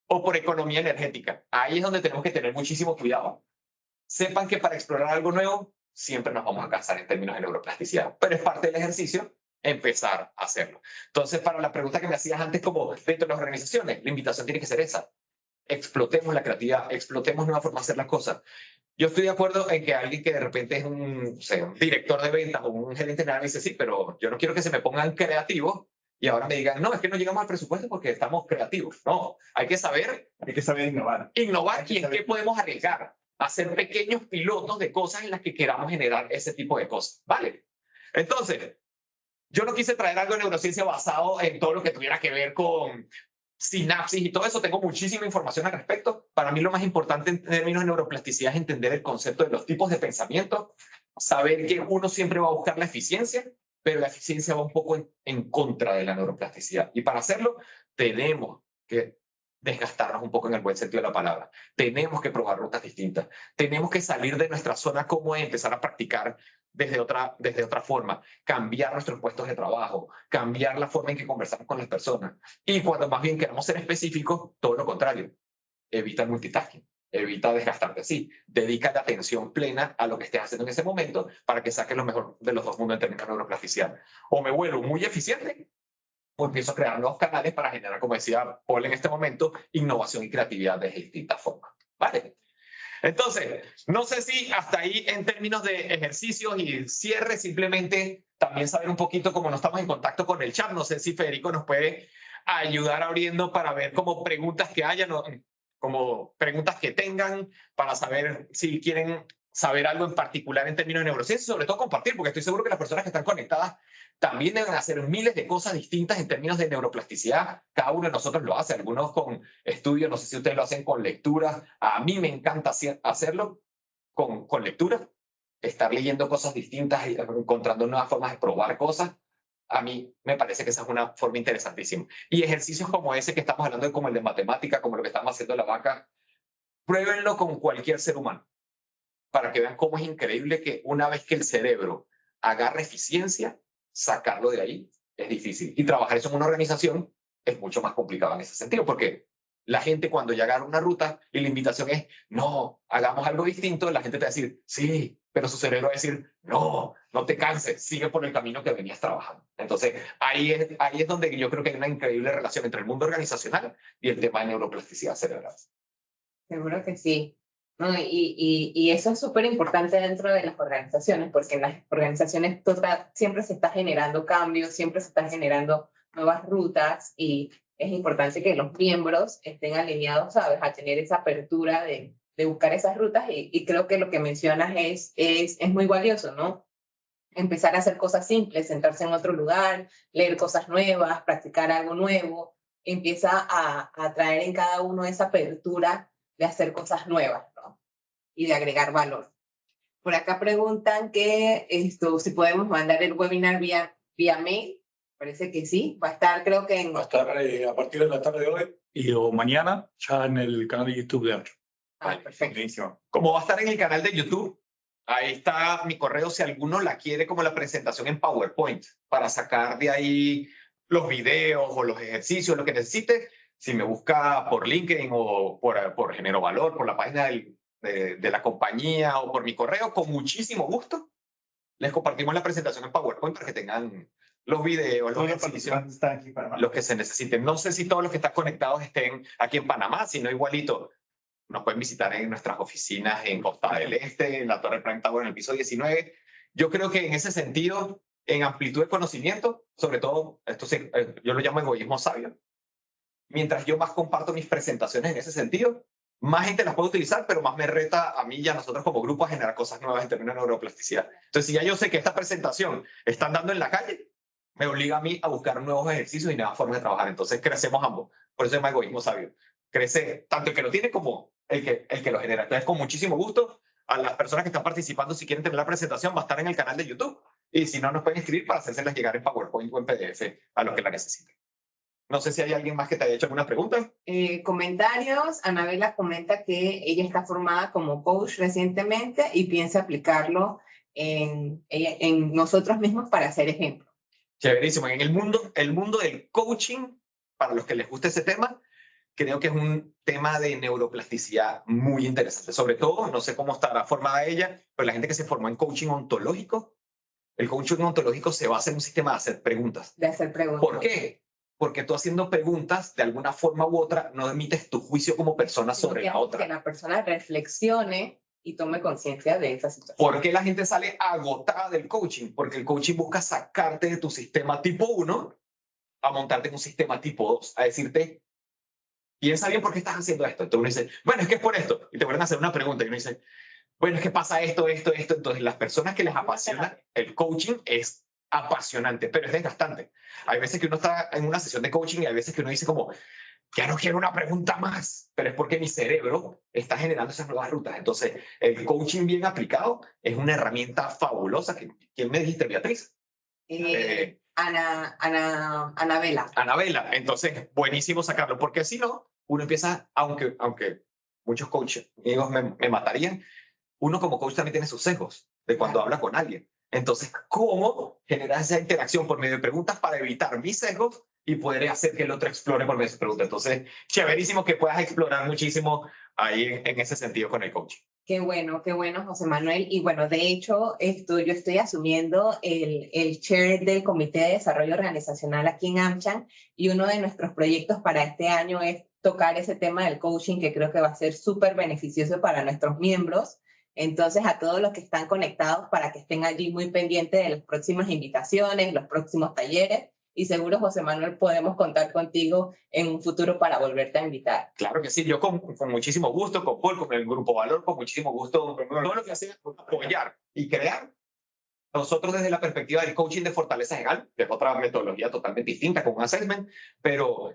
o por economía energética. Ahí es donde tenemos que tener muchísimo cuidado. Sepan que para explorar algo nuevo siempre nos vamos a cansar en términos de neuroplasticidad, pero es parte del ejercicio empezar a hacerlo. Entonces, para la pregunta que me hacías antes como dentro de las organizaciones, la invitación tiene que ser esa. Explotemos la creatividad, explotemos nuevas formas de hacer las cosas. Yo estoy de acuerdo en que alguien que de repente es un director de ventas o un gerente general me dice, sí, pero yo no quiero que se me pongan creativos y ahora me digan, no, es que no llegamos al presupuesto porque estamos creativos. No, hay que saber innovar. Innovar y en qué podemos arriesgar. Hacer pequeños pilotos de cosas en las que queramos generar ese tipo de cosas. ¿Vale? Entonces, yo no quise traer algo de neurociencia basado en todo lo que tuviera que ver con sinapsis y todo eso. Tengo muchísima información al respecto. Para mí lo más importante en términos de neuroplasticidad es entender el concepto de los tipos de pensamiento, saber que uno siempre va a buscar la eficiencia, pero la eficiencia va un poco en contra de la neuroplasticidad. Y para hacerlo, tenemos que desgastarnos un poco en el buen sentido de la palabra. Tenemos que probar rutas distintas. Tenemos que salir de nuestra zona cómoda y empezar a practicar desde otra forma, cambiar nuestros puestos de trabajo, cambiar la forma en que conversamos con las personas. Y cuando más bien queramos ser específicos, todo lo contrario. Evita el multitasking, evita desgastarte así. Dedica la atención plena a lo que estés haciendo en ese momento para que saques lo mejor de los dos mundos en términos de neuroplasticidad. O me vuelvo muy eficiente o empiezo a crear nuevos canales para generar, como decía Paul en este momento, innovación y creatividad de distintas formas. ¿Vale? Entonces, no sé si hasta ahí en términos de ejercicios y cierre, simplemente también saber un poquito cómo no estamos en contacto con el chat. No sé si Federico nos puede ayudar abriendo para ver como preguntas que hayan, como preguntas que tengan, para saber si quieren saber algo en particular en términos de neurociencia, sobre todo compartir, porque estoy seguro que las personas que están conectadas también deben hacer miles de cosas distintas en términos de neuroplasticidad. Cada uno de nosotros lo hace, algunos con estudios, no sé si ustedes lo hacen con lecturas. A mí me encanta hacerlo con lecturas, estar leyendo cosas distintas y encontrando nuevas formas de probar cosas. A mí me parece que esa es una forma interesantísima. Y ejercicios como ese que estamos hablando, como el de matemática, como lo que estamos haciendo la vaca, pruébenlo con cualquier ser humano para que vean cómo es increíble que una vez que el cerebro agarra eficiencia, sacarlo de ahí es difícil. Y trabajar eso en una organización es mucho más complicado en ese sentido, porque la gente cuando ya agarra una ruta y la invitación es, no, hagamos algo distinto, la gente te va a decir, sí, pero su cerebro va a decir, no, no te canses, sigue por el camino que venías trabajando. Entonces, ahí es donde yo creo que hay una increíble relación entre el mundo organizacional y el tema de neuroplasticidad cerebral. Seguro que sí. No, y eso es súper importante dentro de las organizaciones, porque en las organizaciones siempre se está generando cambios, siempre se están generando nuevas rutas y es importante que los miembros estén alineados, ¿sabes? A tener esa apertura de buscar esas rutas y creo que lo que mencionas es muy valioso, ¿no? Empezar a hacer cosas simples, sentarse en otro lugar, leer cosas nuevas, practicar algo nuevo, empieza a traer en cada uno esa apertura de hacer cosas nuevas, ¿no? Y de agregar valor. Por acá preguntan que si podemos mandar el webinar vía mail. Parece que sí. Va a estar, creo que Va a estar a partir de la tarde de hoy y o mañana ya en el canal de YouTube de Ancho. Perfecto. Buenísimo. Como va a estar en el canal de YouTube, ahí está mi correo si alguno la quiere como la presentación en PowerPoint para sacar de ahí los videos o los ejercicios, lo que necesite. Si me busca por LinkedIn o por Genero Valor, por la página de la compañía o por mi correo, con muchísimo gusto les compartimos la presentación en PowerPoint para que tengan los videos, los ejercicios, están aquí para los que se necesiten. No sé si todos los que están conectados estén aquí en Panamá, sino igualito. Nos pueden visitar en nuestras oficinas en Costa del Este, en la Torre Prime Tower, en el piso 19. Yo creo que en ese sentido, en amplitud de conocimiento, sobre todo, yo lo llamo egoísmo sabio. Mientras yo más comparto mis presentaciones en ese sentido, más gente las puede utilizar, pero más me reta a mí y a nosotros como grupo a generar cosas nuevas en términos de neuroplasticidad. Entonces, si ya yo sé que esta presentación están dando en la calle, me obliga a mí a buscar nuevos ejercicios y nuevas formas de trabajar. Entonces, crecemos ambos. Por eso se llama egoísmo sabio. Crece tanto el que lo tiene como el que lo genera. Entonces, con muchísimo gusto, a las personas que están participando, si quieren tener la presentación, va a estar en el canal de YouTube. Y si no, nos pueden escribir para hacérselas llegar en PowerPoint o en PDF a los que la necesiten. No sé si hay alguien más que te haya hecho alguna pregunta. Comentarios. Anabela comenta que ella está formada como coach recientemente y piensa aplicarlo en nosotros mismos para hacer ejemplo. Chéverísimo. En el mundo del coaching, para los que les guste ese tema, creo que es un tema de neuroplasticidad muy interesante. Sobre todo, no sé cómo estará formada ella, pero la gente que se formó en coaching ontológico, el coaching ontológico se basa en un sistema de hacer preguntas. De hacer preguntas. ¿Por qué? Porque tú haciendo preguntas, de alguna forma u otra, no emites tu juicio como persona sobre la otra. Que la persona reflexione y tome conciencia de esa situación. ¿Por qué la gente sale agotada del coaching? Porque el coaching busca sacarte de tu sistema tipo 1 a montarte en un sistema tipo 2, a decirte, piensa bien por qué estás haciendo esto. Entonces uno dice, bueno, es que es por esto. Y te vuelven a hacer una pregunta y uno dice, bueno, es que pasa esto. Entonces las personas que les apasiona el coaching es apasionante, pero es desgastante. Hay veces que uno está en una sesión de coaching y hay veces que uno dice como, ya no quiero una pregunta más, pero es porque mi cerebro está generando esas nuevas rutas. Entonces, el coaching bien aplicado es una herramienta fabulosa. ¿Quién me dijiste, Beatriz? Anabela. Anabela. Entonces, buenísimo sacarlo, porque si no, uno empieza, aunque muchos coaches amigos me matarían, uno como coach también tiene sus sesgos de cuando habla con alguien. Entonces, ¿cómo generar esa interacción por medio de preguntas para evitar mis sesgos y poder hacer que el otro explore por medio de sus preguntas? Entonces, chéverísimo que puedas explorar muchísimo ahí en ese sentido con el coaching. Qué bueno, José Manuel. Y bueno, de hecho, yo estoy asumiendo el chair del Comité de Desarrollo Organizacional aquí en AmCham y uno de nuestros proyectos para este año es tocar ese tema del coaching que creo que va a ser súper beneficioso para nuestros miembros. Entonces, a todos los que están conectados para que estén allí muy pendientes de las próximas invitaciones, los próximos talleres. Y seguro, José Manuel, podemos contar contigo en un futuro para volverte a invitar. Claro que sí, yo con muchísimo gusto, con Paul, con el Grupo Valor, con muchísimo gusto, todo lo que hacemos es apoyar y crear. Nosotros desde la perspectiva del coaching de fortaleza legal, que es otra metodología totalmente distinta con un assessment, pero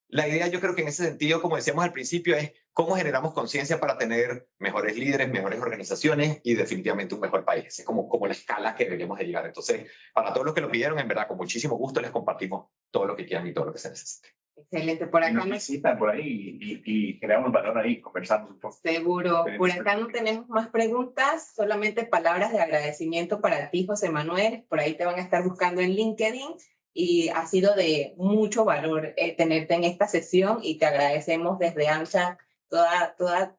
la idea yo creo que en ese sentido, como decíamos al principio, es cómo generamos conciencia para tener mejores líderes, mejores organizaciones y definitivamente un mejor país. Es como la escala que deberíamos de llegar. Entonces, para todos los que lo pidieron, en verdad, con muchísimo gusto les compartimos todo lo que quieran y todo lo que se necesite. Excelente. Por acá nos visitan por ahí y creamos valor ahí, conversamos un poco. Seguro. Por acá no tenemos más preguntas, solamente palabras de agradecimiento para ti, José Manuel. Por ahí te van a estar buscando en LinkedIn. Y ha sido de mucho valor tenerte en esta sesión y te agradecemos desde AmCham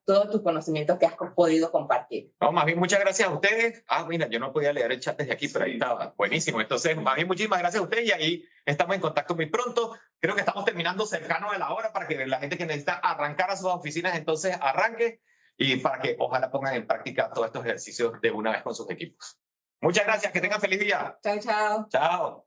todos tus conocimientos que has podido compartir. No, más bien muchas gracias a ustedes. Mira, yo no podía leer el chat desde aquí, pero ahí estaba buenísimo. Entonces, más bien muchísimas gracias a ustedes y ahí estamos en contacto muy pronto. Creo que estamos terminando cercano de la hora para que la gente que necesita arrancar a sus oficinas, entonces arranque y para que ojalá pongan en práctica todos estos ejercicios de una vez con sus equipos. Muchas gracias, que tengan feliz día. Chao, chao. Chao.